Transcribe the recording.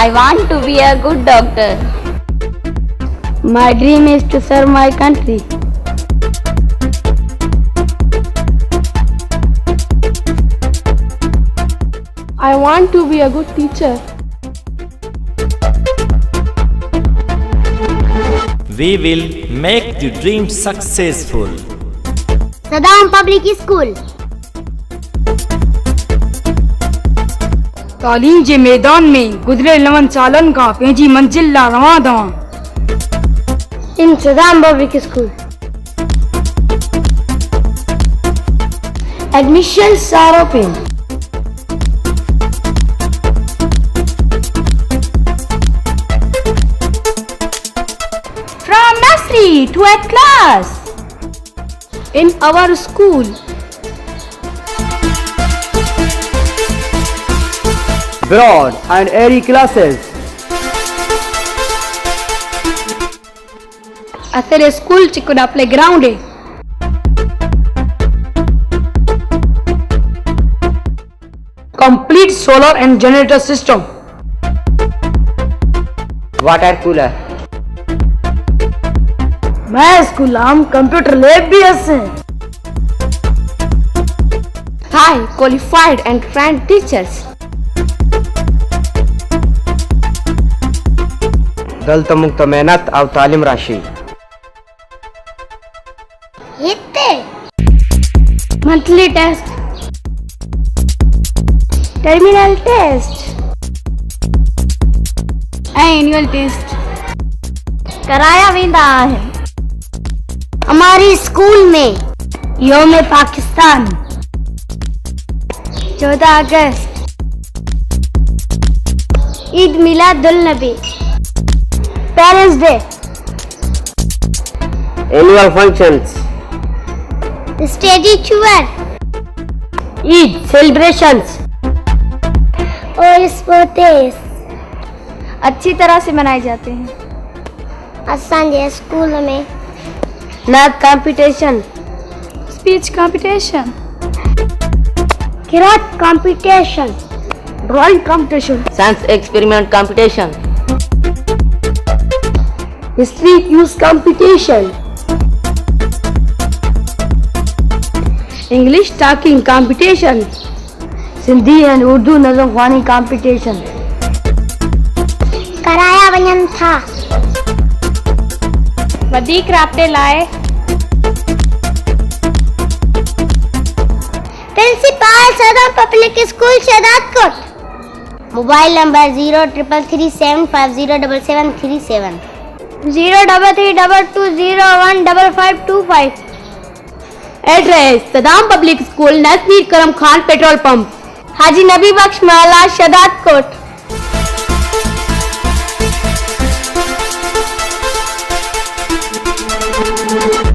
I want to be a good doctor. My dream is to serve my country. I want to be a good teacher. We will make the dream successful. Saddam Public School. तालीम जे मैदान में गुजरे लवन सालन का pansy मंजिल ला रवा दवा. In Saddam Public School. Admissions are open. From nursery to 8th class. In our school. Broad and airy classes. Asere school chikuda playground hai. Complete solar and generator system. Water cooler. मैं school हम computer lab भी हसे. High qualified and trained teachers. दल मुक्त मेहनत और तालीम राशि. Hitte. Monthly test. Terminal test. Annual test. कराया वेंदा है. हमारी स्कूल में योम पाकिस्तान 14 अगस्त. ईद मिलादुल नबी. Parents Day. Annual functions. Study tour. Eid celebrations. और स्पोर्ट्स अच्छी तरह से मनाए जाते हैं. असांजे स्कूल में मैथ कंपटीशन. Speech competition. किरात competition. Drawing competition. Science experiment competition. History quiz competition. English talking competition. Sindhi and Urdu नज़म ख़्वानी कंपटीशन. कराया वञनि था. वधीक राब्ते लाइ principal Saddam public school Shahdadkot. Mobile number 0337507737. 03322015525. Address Saddam public school नजदीक करम खान पेट्रोल पंप. हाजी नबी बख्श महला शहदादकोट.